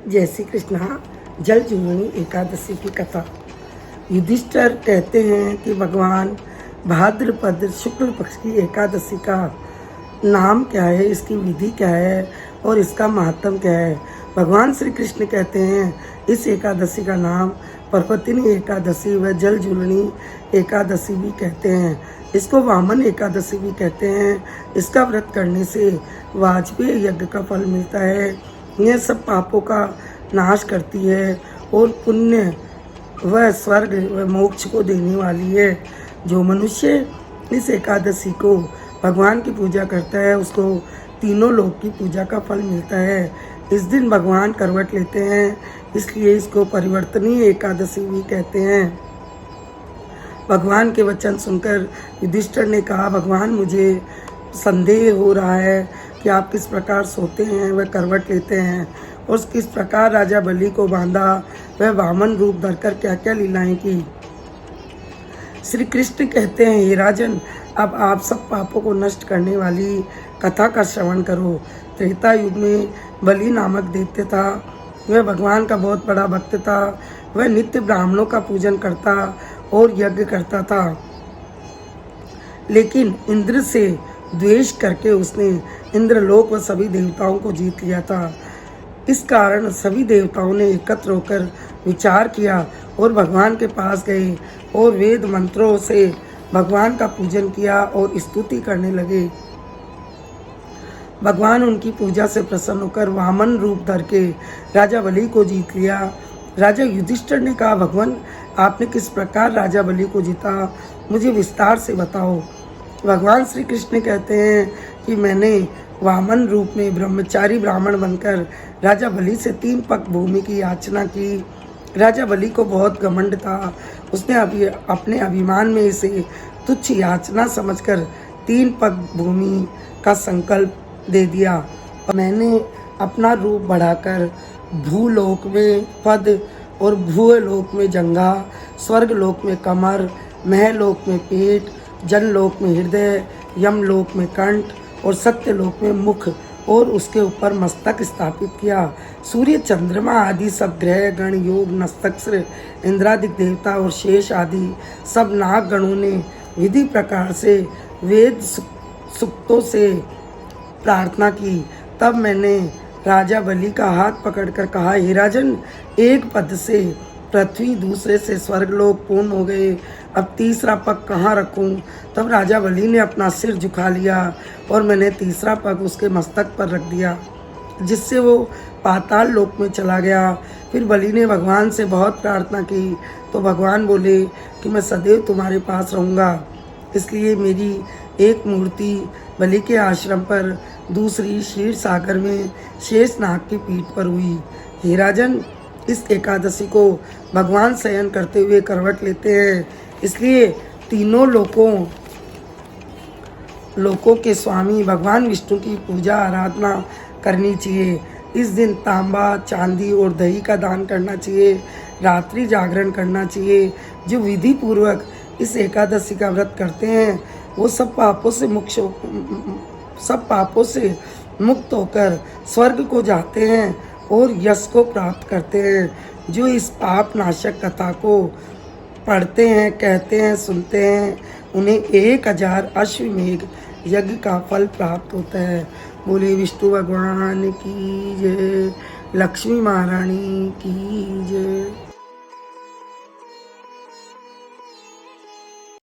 जय श्री कृष्णा। जल जीवनी एकादशी की कथा। युधिष्ठिर कहते हैं कि भगवान भाद्रपद शुक्ल पक्ष की एकादशी का नाम क्या है, इसकी विधि क्या है और इसका महात्म क्या है। भगवान श्री कृष्ण कहते हैं इस एकादशी का नाम पर्वतिनी एकादशी व जल झूलनी एकादशी भी कहते हैं। इसको वामन एकादशी भी कहते हैं। इसका व्रत करने से वाजपेयी यज्ञ का फल मिलता है। यह सब पापों का नाश करती है और पुण्य व स्वर्ग व मोक्ष को देने वाली है। जो मनुष्य इस एकादशी को भगवान की पूजा करता है उसको तीनों लोक की पूजा का फल मिलता है। इस दिन भगवान करवट लेते हैं, इसलिए इसको परिवर्तनीय एकादशी भी कहते हैं। भगवान के वचन सुनकर युधिष्ठिर ने कहा, भगवान मुझे संदेह हो रहा है कि आप किस प्रकार सोते हैं व करवट लेते हैं और किस प्रकार राजा बलि को बांधा वह वामन रूप धरकर क्या क्या लीलाएं की। श्री कृष्ण कहते हैं, हे राजन, अब आप सब पापों को नष्ट करने वाली कथा का श्रवण करो। त्रेता युग में बलि नामक दैत्य था। वह भगवान का बहुत बड़ा भक्त था। वह नित्य ब्राह्मणों का पूजन करता और यज्ञ करता था, लेकिन इंद्र से द्वेष करके उसने इंद्रलोक व सभी देवताओं को जीत लिया था। इस कारण सभी देवताओं ने एकत्र होकर विचार किया और भगवान के पास गए और वेद मंत्रों से भगवान का पूजन किया और स्तुति करने लगे। भगवान उनकी पूजा से प्रसन्न होकर वामन रूप धर के राजा बलि को जीत लिया। राजा युधिष्ठिर ने कहा, भगवान आपने किस प्रकार राजा बलि को जीता, मुझे विस्तार से बताओ। भगवान श्री कृष्ण कहते हैं कि मैंने वामन रूप में ब्रह्मचारी ब्राह्मण बनकर राजा बलि से 3 पग भूमि की याचना की। राजा बलि को बहुत घमंड था। उसने अपने अभिमान में इसे तुच्छ याचना समझकर 3 पग भूमि का संकल्प दे दिया। और मैंने अपना रूप बढ़ाकर भूलोक में पद और भूलोक में जंघा, स्वर्गलोक में कमर, महलोक में पेट, जनलोक में हृदय, यमलोक में कंठ और सत्यलोक में मुख और उसके ऊपर मस्तक स्थापित किया। सूर्य, चंद्रमा आदि सब ग्रह गण, योग, नस्तक्र, इंद्रादिक देवता और शेष आदि सब नाग गणों ने विधि प्रकार से वेद सूक्तों से प्रार्थना की। तब मैंने राजा बलि का हाथ पकड़कर कहा, हे राजन, एक पद से पृथ्वी, दूसरे से स्वर्गलोक पूर्ण हो गए, अब तीसरा पग कहाँ रखूं? तब राजा बलि ने अपना सिर झुका लिया और मैंने तीसरा पग उसके मस्तक पर रख दिया, जिससे वो पाताल लोक में चला गया। फिर बलि ने भगवान से बहुत प्रार्थना की तो भगवान बोले कि मैं सदैव तुम्हारे पास रहूँगा। इसलिए मेरी एक मूर्ति बलि के आश्रम पर, दूसरी क्षीर सागर में शेष नाग की पीठ पर हुई। हे राजन, इस एकादशी को भगवान शयन करते हुए करवट लेते हैं, इसलिए तीनों लोकों के स्वामी भगवान विष्णु की पूजा आराधना करनी चाहिए। इस दिन तांबा, चांदी और दही का दान करना चाहिए। रात्रि जागरण करना चाहिए। जो विधि पूर्वक इस एकादशी का व्रत करते हैं वो सब पापों से मुक्त होकर स्वर्ग को जाते हैं और यश को प्राप्त करते हैं। जो इस पाप नाशक कथा को पढ़ते हैं, कहते हैं, सुनते हैं, उन्हें 1000 अश्वमेघ यज्ञ का फल प्राप्त होता है। बोले विष्णु भगवान की जय, लक्ष्मी महारानी की जय।